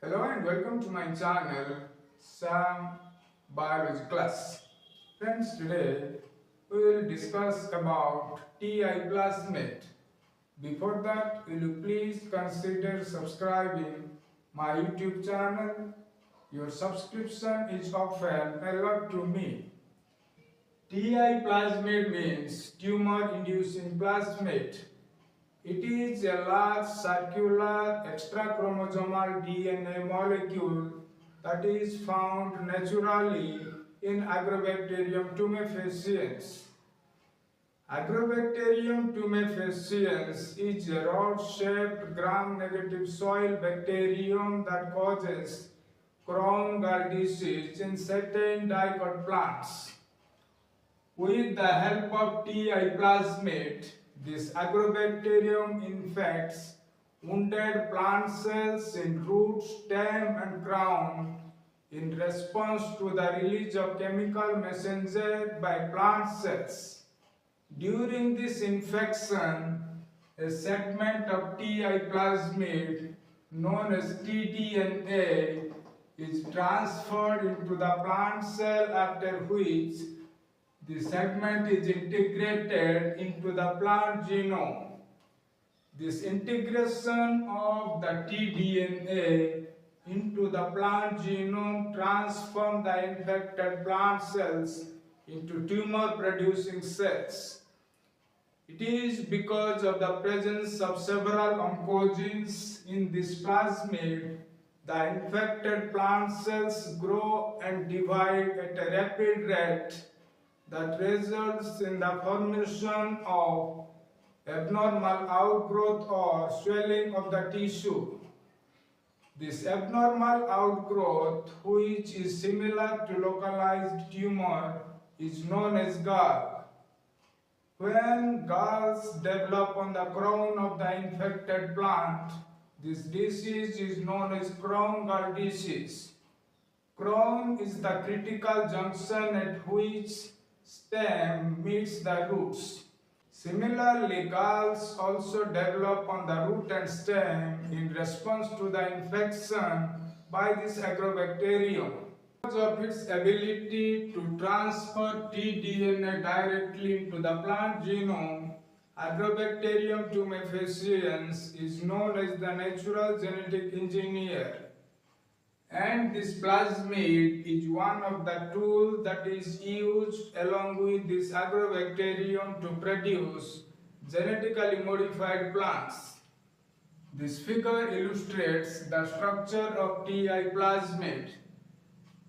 Hello and welcome to my channel Sam Biology Class. Friends, today we will discuss about Ti-PLASMID. Before that, will you please consider subscribing my YouTube channel? Your subscription is often a lot to me. Ti-PLASMID means tumor-inducing plasmid. It is a large circular extrachromosomal DNA molecule that is found naturally in Agrobacterium tumefaciens. Agrobacterium tumefaciens is a rod-shaped gram-negative soil bacterium that causes crown gall disease in certain dicot plants. With the help of Ti-PLASMID, this agrobacterium infects wounded plant cells in root, stem and crown in response to the release of chemical messenger by plant cells. During this infection, a segment of Ti-PLASMID known as tDNA is transferred into the plant cell, after which the segment is integrated into the plant genome. This integration of the tDNA into the plant genome transforms the infected plant cells into tumor-producing cells. It is because of the presence of several oncogenes in this plasmid, the infected plant cells grow and divide at a rapid rate that results in the formation of abnormal outgrowth or swelling of the tissue. This abnormal outgrowth, which is similar to localized tumor, is known as gall. When galls develop on the crown of the infected plant, this disease is known as crown gall disease. Crown is the critical junction at which stem meets the roots. Similarly, galls also develop on the root and stem in response to the infection by this agrobacterium. Because of its ability to transfer tDNA directly into the plant genome, Agrobacterium tumefaciens is known as the natural genetic engineer. And this plasmid is one of the tools that is used along with this agrobacterium to produce genetically modified plants. This figure illustrates the structure of Ti-PLASMID.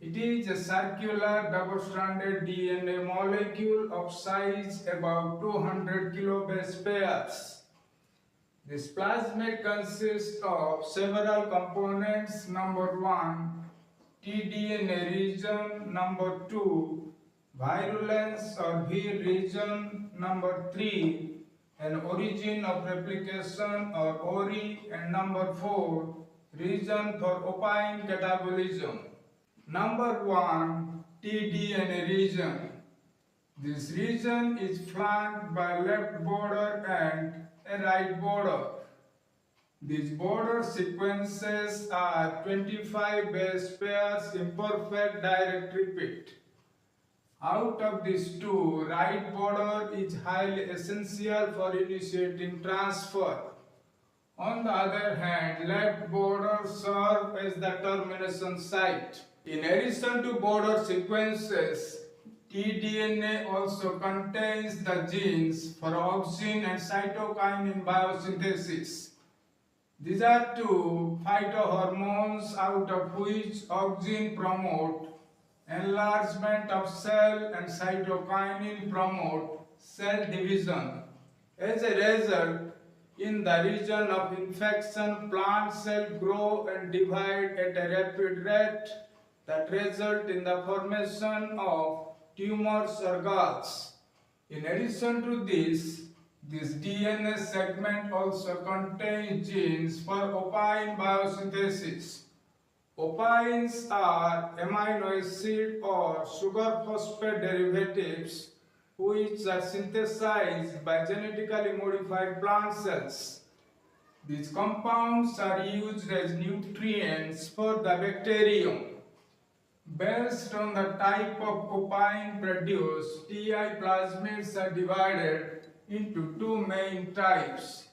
It is a circular double-stranded DNA molecule of size about 200 kilobase pairs. This plasmid consists of several components. Number 1, tDNA region. Number 2, virulence or V region. Number 3, an origin of replication or ORI. And number 4, region for opine catabolism. Number 1, tDNA region. This region is flanked by left border and a right border. These border sequences are 25 base pairs imperfect direct repeat. Out of these two, right border is highly essential for initiating transfer. On the other hand, left border serves as the termination site. In addition to border sequences, tDNA also contains the genes for auxin and cytokinin biosynthesis. These are two phytohormones out of which auxin promote enlargement of cell and cytokinin promote cell division. As a result, in the region of infection, plant cells grow and divide at a rapid rate that result in the formation of tumors or galls. In addition to this DNA segment also contains genes for opine biosynthesis. Opines are amino acid or sugar phosphate derivatives which are synthesized by genetically modified plant cells. These compounds are used as nutrients for the bacterium. Based on the type of opine produced, Ti-plasmids are divided into two main types.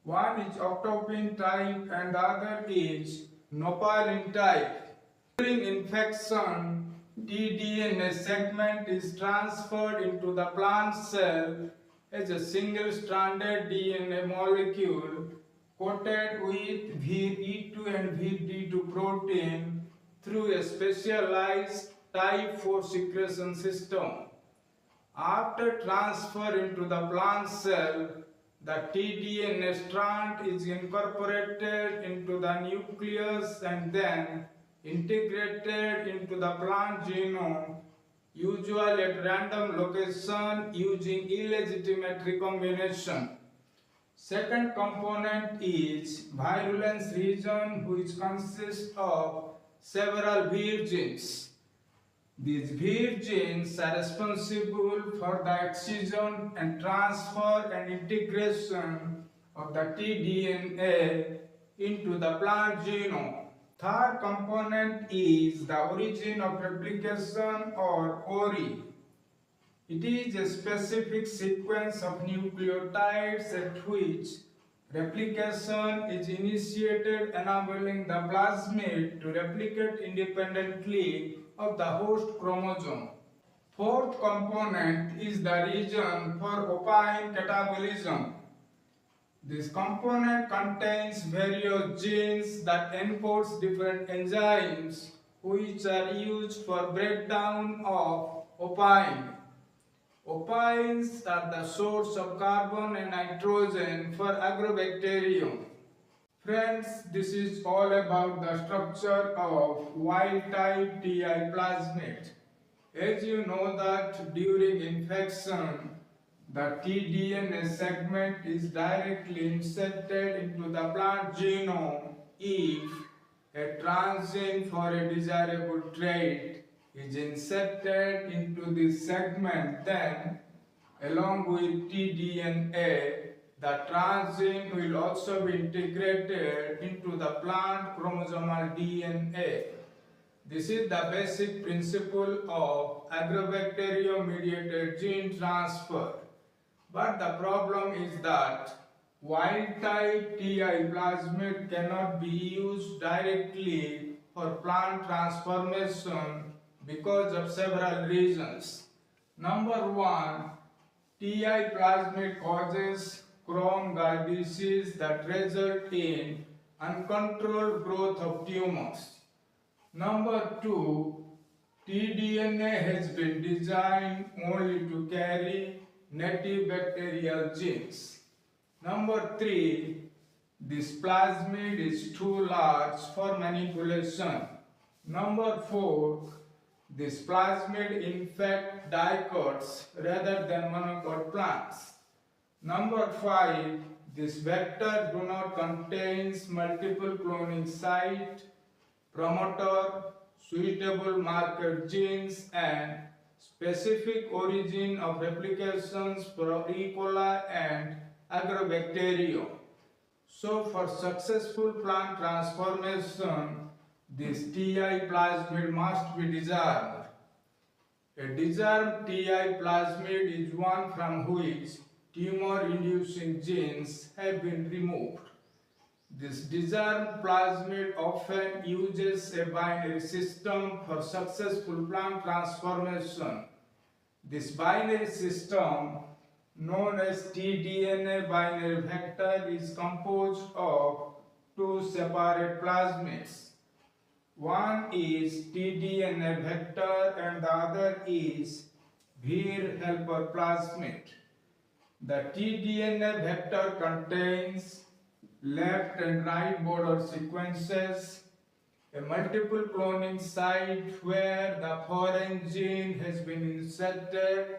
One is octopine type and the other is nopalin type. During infection, tDNA segment is transferred into the plant cell as a single-stranded DNA molecule coated with VE2 and VD2 protein through a specialized type 4 secretion system. After transfer into the plant cell, the tDNA strand is incorporated into the nucleus and then integrated into the plant genome, usually at random location using illegitimate recombination. Second component is virulence region, which consists of several Vir genes. These Vir genes are responsible for the excision and transfer and integration of the tDNA into the plant genome. Third component is the origin of replication or ORI. It is a specific sequence of nucleotides at which replication is initiated, enabling the plasmid to replicate independently of the host chromosome. Fourth component is the region for opine catabolism. This component contains various genes that encodes different enzymes which are used for breakdown of opine. Opines are the source of carbon and nitrogen for agrobacterium. Friends, this is all about the structure of wild-type Ti-plasmid. As you know that during infection, the tDNA segment is directly inserted into the plant genome if a transgene for a desirable trait is inserted into this segment, then along with tDNA, the transgene will also be integrated into the plant chromosomal DNA. This is the basic principle of agrobacterium-mediated gene transfer. But the problem is that wild-type Ti-plasmid cannot be used directly for plant transformation because of several reasons. Number one, Ti-plasmid causes chrome gall disease that result in uncontrolled growth of tumors. Number two, tDNA has been designed only to carry native bacterial genes. Number three, this plasmid is too large for manipulation. Number four, this plasmid infect dicots rather than monocot plants. Number five, this vector do not contain multiple cloning site, promoter, suitable marker genes, and specific origin of replications for E. coli and agrobacterium. So for successful plant transformation, this Ti-plasmid must be disarmed. A disarmed Ti-plasmid is one from which tumor-inducing genes have been removed. This disarmed plasmid often uses a binary system for successful plant transformation. This binary system, known as tDNA binary vector, is composed of two separate plasmids. One is tDNA vector and the other is Vir helper plasmid. The tDNA vector contains left and right border sequences, a multiple cloning site where the foreign gene has been inserted,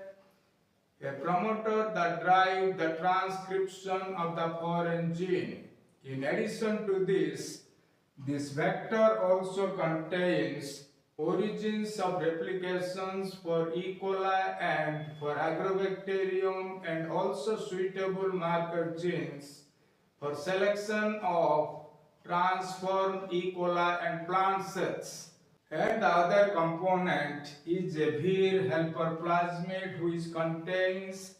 a promoter that drives the transcription of the foreign gene. In addition to this vector also contains origins of replications for E. coli and for agrobacterium, and also suitable marker genes for selection of transformed E. coli and plant cells. And the other component is a vir helper plasmid, which contains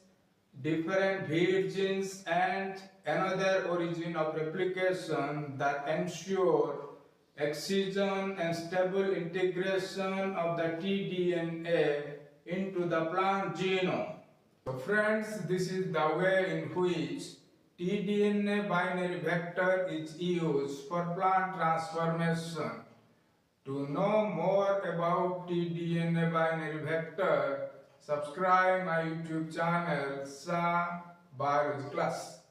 different vir genes and another origin of replication that ensure excision and stable integration of the tDNA into the plant genome. So friends, this is the way in which tDNA binary vector is used for plant transformation. To know more about tDNA binary vector, subscribe my YouTube channel, Biology Class.